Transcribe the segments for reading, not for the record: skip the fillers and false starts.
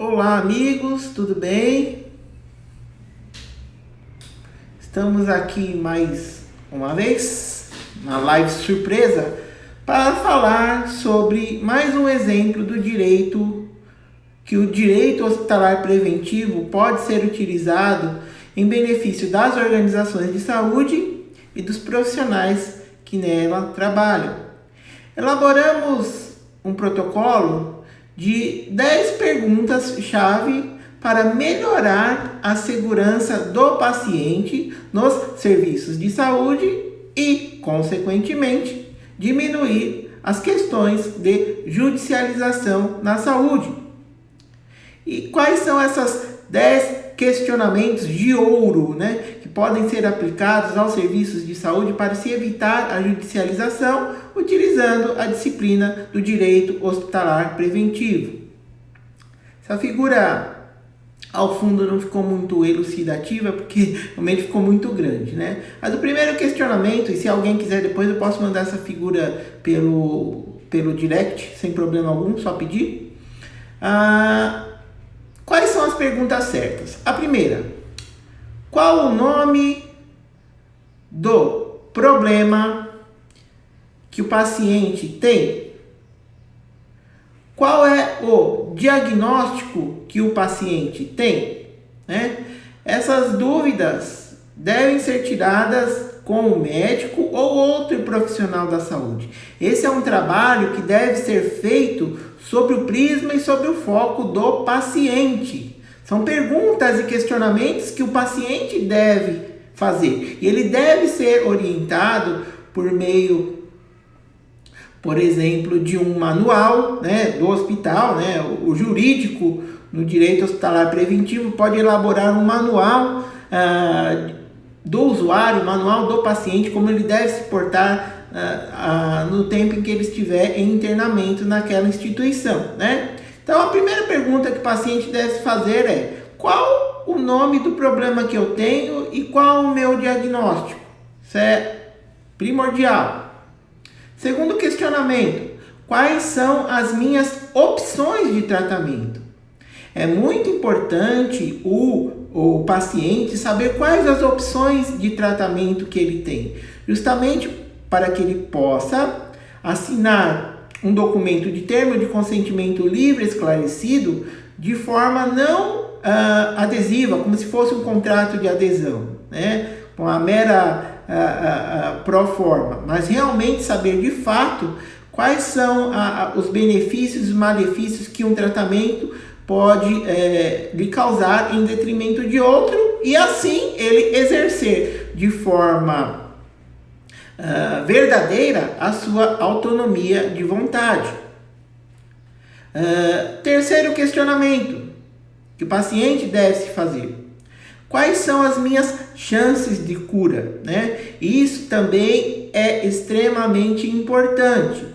Olá, amigos, tudo bem? Estamos aqui mais uma vez na live surpresa para falar sobre mais um exemplo do direito, que o direito hospitalar preventivo pode ser utilizado em benefício das organizações de saúde e dos profissionais que nela trabalham. Elaboramos um protocolo de 10 perguntas-chave para melhorar a segurança do paciente nos serviços de saúde e, consequentemente, diminuir as questões de judicialização na saúde. E quais são essas 10 questionamentos de ouro, que podem ser aplicados aos serviços de saúde para se evitar a judicialização, utilizando a disciplina do direito hospitalar preventivo? Essa figura ao fundo não ficou muito elucidativa, porque realmente ficou muito grande, Mas o primeiro questionamento, e se alguém quiser depois eu posso mandar essa figura pelo direct, sem problema algum, só pedir. Quais são as perguntas certas? A primeira: qual o nome do problema que o paciente tem? Qual é o diagnóstico que o paciente tem? Essas dúvidas devem ser tiradas com o médico ou outro profissional da saúde. Esse é um trabalho que deve ser feito sobre o prisma e sobre o foco do paciente. São perguntas e questionamentos que o paciente deve fazer. E ele deve ser orientado por meio, por exemplo, de um manual do hospital. O jurídico no direito hospitalar preventivo pode elaborar um manual do usuário, manual do paciente, como ele deve se portar no tempo em que ele estiver em internamento naquela instituição. Então, a primeira pergunta que o paciente deve fazer é: qual o nome do problema que eu tenho e qual o meu diagnóstico? Isso é primordial. Segundo questionamento: quais são as minhas opções de tratamento? É muito importante o paciente saber quais as opções de tratamento que ele tem, justamente para que ele possa assinar um documento de termo de consentimento livre e esclarecido de forma não adesiva, como se fosse um contrato de adesão, com a mera pro forma, mas realmente saber de fato quais são os benefícios e os malefícios que um tratamento pode lhe causar em detrimento de outro, e assim ele exercer de forma verdadeira a sua autonomia de vontade. Terceiro questionamento que o paciente deve se fazer: quais são as minhas chances de cura? Isso também é extremamente importante.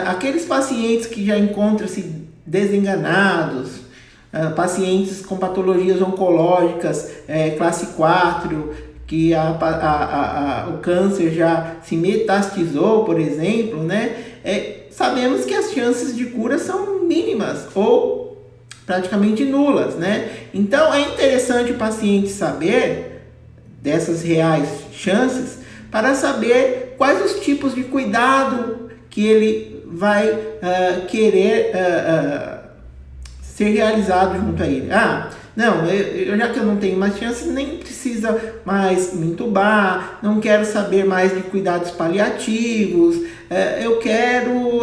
Aqueles pacientes que já encontram-se desenganados, pacientes com patologias oncológicas classe 4, que o câncer já se metastizou, por exemplo, sabemos que as chances de cura são mínimas ou praticamente nulas, Então é interessante o paciente saber dessas reais chances para saber quais os tipos de cuidado que ele vai querer ser realizado junto a ele. Já que eu não tenho mais chance, nem precisa mais me entubar, não quero saber mais de cuidados paliativos, eu quero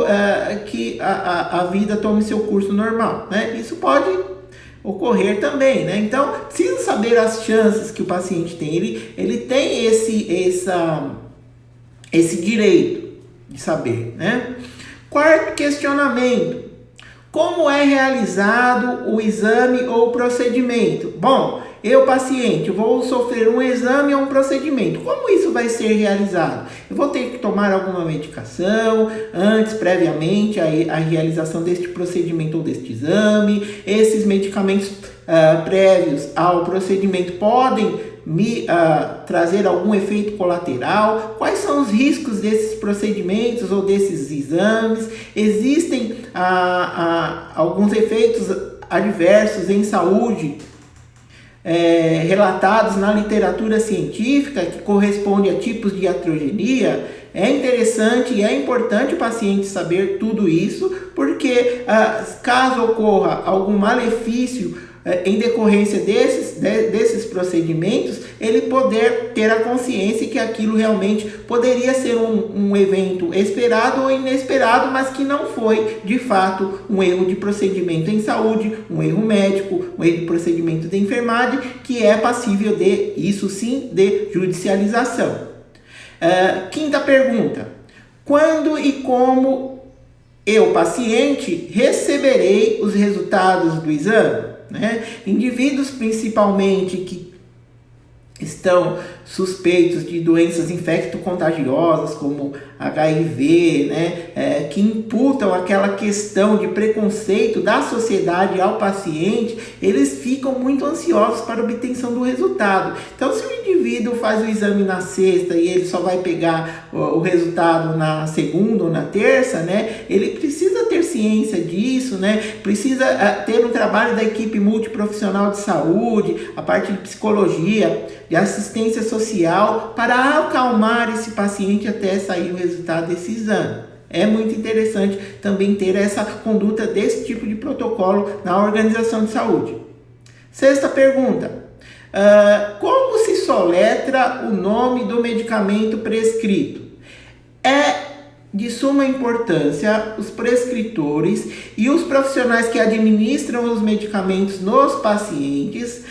que a vida tome seu curso normal. Isso pode ocorrer também. Então, precisa saber as chances que o paciente tem. Ele tem esse direito de saber. Quarto questionamento: como é realizado o exame ou procedimento? Bom, eu, paciente, vou sofrer um exame ou um procedimento. Como isso vai ser realizado? Eu vou ter que tomar alguma medicação previamente à realização deste procedimento ou deste exame. Esses medicamentos prévios ao procedimento podem me trazer algum efeito colateral? Quais são os riscos desses procedimentos ou desses exames? Existem alguns efeitos adversos em saúde relatados na literatura científica, que corresponde a tipos de iatrogenia, é interessante e é importante o paciente saber tudo isso, porque caso ocorra algum malefício em decorrência desses procedimentos, ele poder ter a consciência que aquilo realmente poderia ser um evento esperado ou inesperado, mas que não foi de fato um erro de procedimento em saúde, um erro médico, um erro de procedimento de enfermagem, que é passível de, isso sim, de judicialização. Quinta pergunta: quando e como eu, paciente, receberei os resultados do exame? Indivíduos principalmente que estão suspeitos de doenças infecto-contagiosas como HIV, que imputam aquela questão de preconceito da sociedade ao paciente, eles ficam muito ansiosos para a obtenção do resultado. Então, se o indivíduo faz o exame na sexta e ele só vai pegar o resultado na segunda ou na terça, ele precisa ter ciência disso, precisa ter um trabalho da equipe multiprofissional de saúde, a parte de psicologia, de assistência social, para acalmar esse paciente até sair o resultado desse exame. É muito interessante também ter essa conduta desse tipo de protocolo na organização de saúde. Sexta pergunta: como se soletra o nome do medicamento prescrito? É de suma importância os prescritores e os profissionais que administram os medicamentos nos pacientes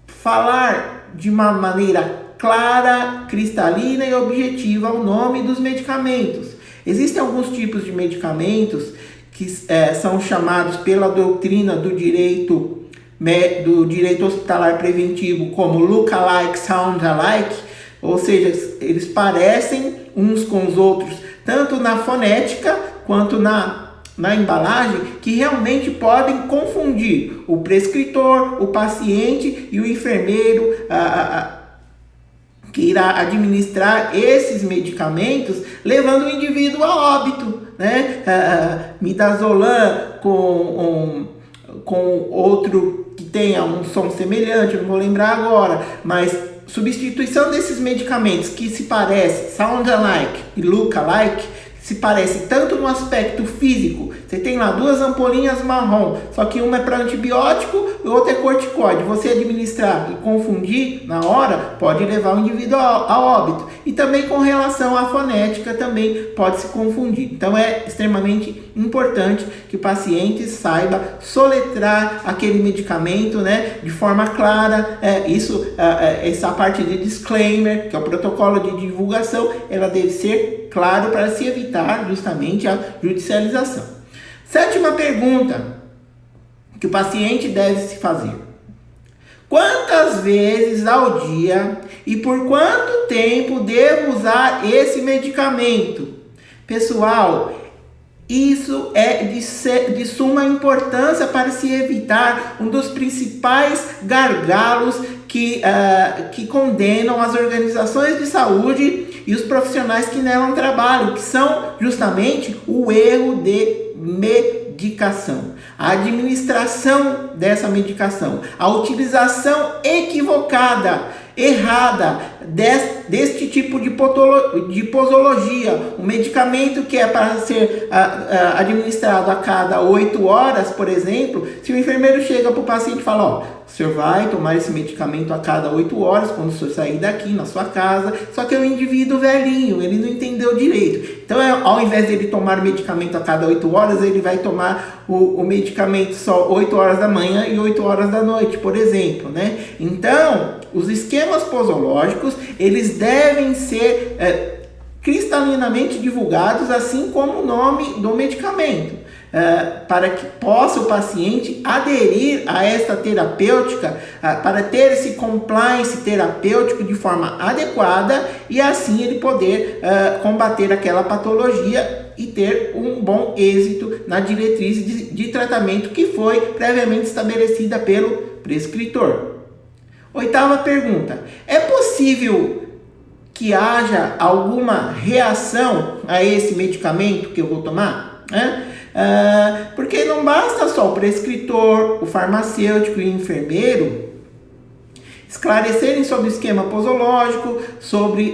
falar de uma maneira clara, cristalina e objetiva o nome dos medicamentos. Existem alguns tipos de medicamentos que são chamados pela doutrina do direito hospitalar preventivo como look-alike, sound-alike, ou seja, eles parecem uns com os outros, tanto na fonética quanto na embalagem, que realmente podem confundir o prescritor, o paciente e o enfermeiro que irá administrar esses medicamentos, levando o indivíduo a óbito, Midazolam com outro que tenha um som semelhante, não vou lembrar agora, mas substituição desses medicamentos que se parecem, sound-alike e look-alike, se parece tanto no aspecto físico. Você tem lá duas ampolinhas marrom, só que uma é para antibiótico e outra é corticoide. Você administrar e confundir na hora pode levar o indivíduo a óbito. E também com relação à fonética também pode se confundir. Então é extremamente importante que o paciente saiba soletrar aquele medicamento, de forma clara. Essa parte de disclaimer, que é o protocolo de divulgação, ela deve ser claro para se evitar justamente a judicialização. Sétima pergunta que o paciente deve se fazer: quantas vezes ao dia e por quanto tempo devo usar esse medicamento? Pessoal, isso é de suma importância para se evitar um dos principais gargalos que condenam as organizações de saúde e os profissionais que nelas trabalham, que são justamente o erro de medicação, a administração dessa medicação, a utilização equivocada, errada deste tipo de posologia. Um medicamento que é para ser administrado a cada 8 horas, por exemplo, se o enfermeiro chega para o paciente e fala: o senhor vai tomar esse medicamento a cada 8 horas quando o senhor sair daqui na sua casa, só que é um indivíduo velhinho, ele não entendeu direito. Então, ao invés de ele tomar o medicamento a cada 8 horas, ele vai tomar o medicamento só 8 horas da manhã e 8 horas da noite, por exemplo, Então, os esquemas posológicos, eles devem ser cristalinamente divulgados, assim como o nome do medicamento, para que possa o paciente aderir a esta terapêutica, para ter esse compliance terapêutico de forma adequada e assim ele poder combater aquela patologia e ter um bom êxito na diretriz de tratamento que foi previamente estabelecida pelo prescritor. Oitava pergunta: é possível que haja alguma reação a esse medicamento que eu vou tomar? Porque não basta só o prescritor, o farmacêutico e o enfermeiro esclarecerem sobre o esquema posológico, sobre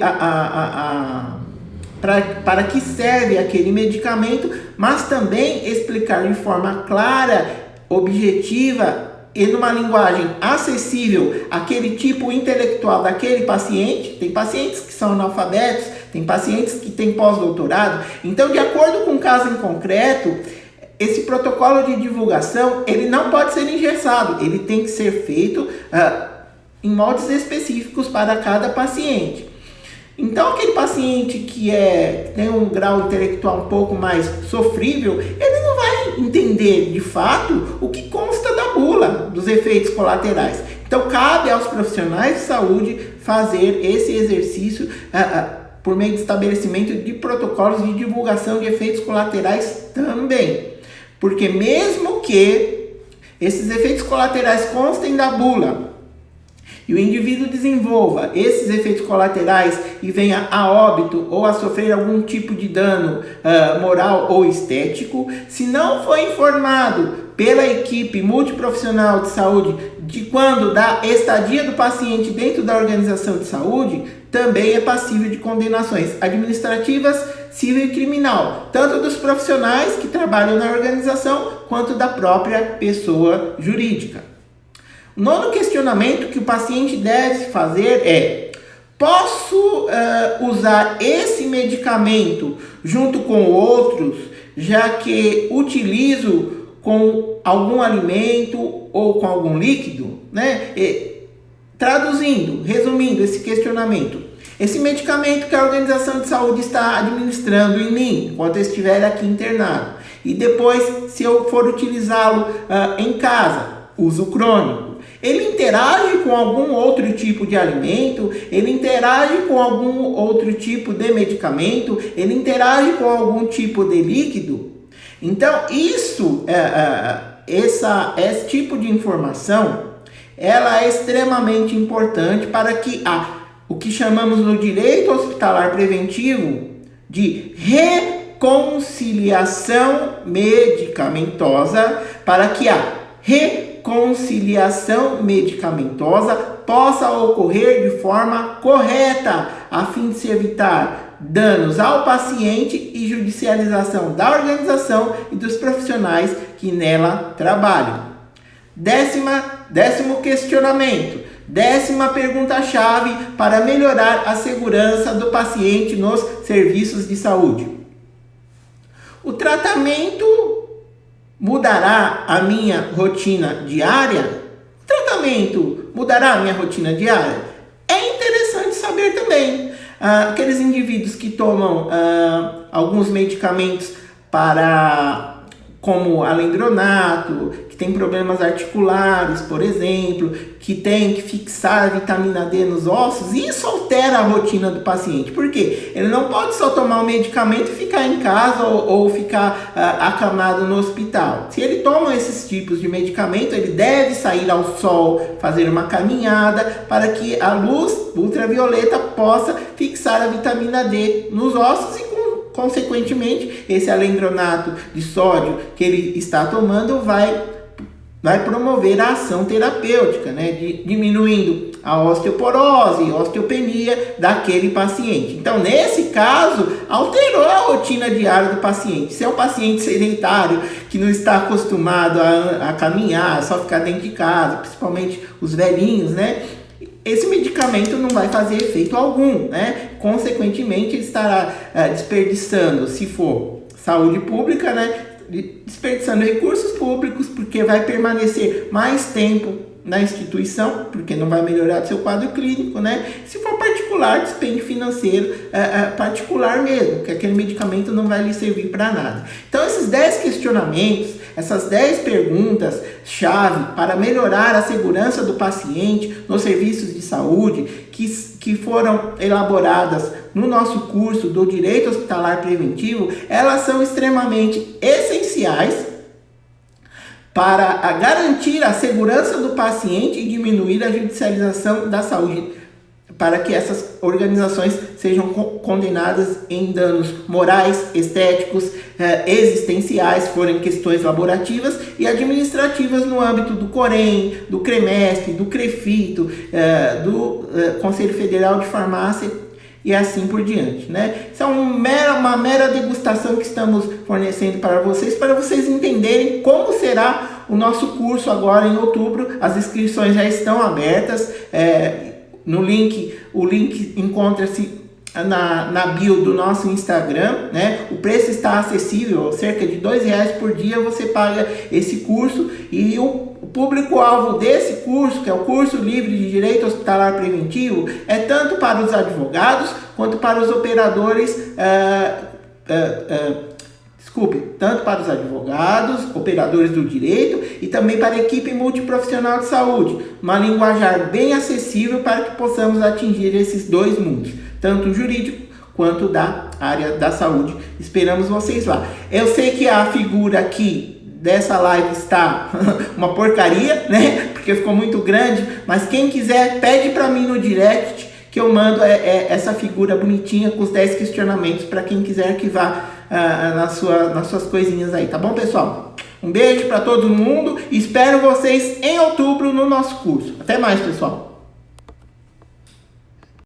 para que serve aquele medicamento, mas também explicar de forma clara, objetiva e numa linguagem acessível aquele tipo intelectual daquele paciente. Tem pacientes que são analfabetos, tem pacientes que têm pós-doutorado. Então, de acordo com o caso em concreto, esse protocolo de divulgação, ele não pode ser engessado, ele tem que ser feito em moldes específicos para cada paciente. Então, aquele paciente que tem um grau intelectual um pouco mais sofrível, ele não vai entender de fato o que consta da bula dos efeitos colaterais. Então, cabe aos profissionais de saúde fazer esse exercício por meio de estabelecimento de protocolos de divulgação de efeitos colaterais também. Porque mesmo que esses efeitos colaterais constem da bula, e o indivíduo desenvolva esses efeitos colaterais e venha a óbito ou a sofrer algum tipo de dano moral ou estético, se não for informado pela equipe multiprofissional de saúde de quando da estadia do paciente dentro da organização de saúde, também é passível de condenações administrativas, civil e criminal, tanto dos profissionais que trabalham na organização quanto da própria pessoa jurídica. O nono questionamento que o paciente deve fazer é: posso usar esse medicamento junto com outros, já que utilizo com algum alimento ou com algum líquido? Traduzindo, resumindo esse questionamento: esse medicamento que a organização de saúde está administrando em mim, enquanto eu estiver aqui internado, e depois, se eu for utilizá-lo em casa, uso crônico, ele interage com algum outro tipo de alimento, ele interage com algum outro tipo de medicamento, ele interage com algum tipo de líquido? Então, esse tipo de informação, ela é extremamente importante para que o que chamamos no direito hospitalar preventivo de reconciliação medicamentosa, para que a reconciliação medicamentosa possa ocorrer de forma correta, a fim de se evitar danos ao paciente e judicialização da organização e dos profissionais que nela trabalham. Décimo questionamento, décima pergunta-chave para melhorar a segurança do paciente nos serviços de saúde: o tratamento mudará a minha rotina diária? O tratamento mudará a minha rotina diária? É interessante saber também. Aqueles indivíduos que tomam alguns medicamentos como alendronato, que tem problemas articulares, por exemplo, que tem que fixar a vitamina D nos ossos, isso altera a rotina do paciente. Por quê? Ele não pode só tomar o medicamento e ficar em casa ou ficar acamado no hospital. Se ele toma esses tipos de medicamento, ele deve sair ao sol, fazer uma caminhada, para que a luz ultravioleta possa fixar a vitamina D nos ossos e, consequentemente, esse alendronato de sódio que ele está tomando vai promover a ação terapêutica, diminuindo a osteoporose, a osteopenia daquele paciente. Então, nesse caso, alterou a rotina diária do paciente. Se é um paciente sedentário que não está acostumado a caminhar, só ficar dentro de casa, principalmente os velhinhos, esse medicamento não vai fazer efeito algum, Consequentemente, ele estará desperdiçando, se for saúde pública, desperdiçando recursos públicos, porque vai permanecer mais tempo na instituição, porque não vai melhorar o seu quadro clínico, Se for particular, dispêndio financeiro particular mesmo, que aquele medicamento não vai lhe servir para nada. Então, esses 10 questionamentos, essas 10 perguntas-chave para melhorar a segurança do paciente nos serviços de saúde, que foram elaboradas no nosso curso do Direito Hospitalar Preventivo, elas são extremamente essenciais para garantir a segurança do paciente e diminuir a judicialização da saúde para que essas organizações sejam condenadas em danos morais, estéticos, existenciais, forem questões laborativas e administrativas no âmbito do COREN, do CREMESP, do CREFITO, do Conselho Federal de Farmácia e assim por diante, né? Isso é uma mera degustação que estamos fornecendo para vocês entenderem como será o nosso curso agora em outubro. As inscrições já estão abertas. No link, o link encontra-se na bio do nosso Instagram, né? O preço está acessível, cerca de R$2 por dia você paga esse curso, e o público-alvo desse curso, que é o curso livre de Direito Hospitalar Preventivo, é tanto para os advogados quanto para os operadores, tanto para os advogados, operadores do direito e também para a equipe multiprofissional de saúde. Uma linguajar bem acessível para que possamos atingir esses dois mundos, tanto o jurídico quanto da área da saúde. Esperamos vocês lá. Eu sei que a figura aqui dessa live está uma porcaria, né? Porque ficou muito grande, mas quem quiser, pede para mim no direct que eu mando essa figura bonitinha com os 10 questionamentos para quem quiser arquivar nas suas coisinhas aí, tá bom, pessoal? Um beijo para todo mundo e espero vocês em outubro no nosso curso. Até mais, pessoal!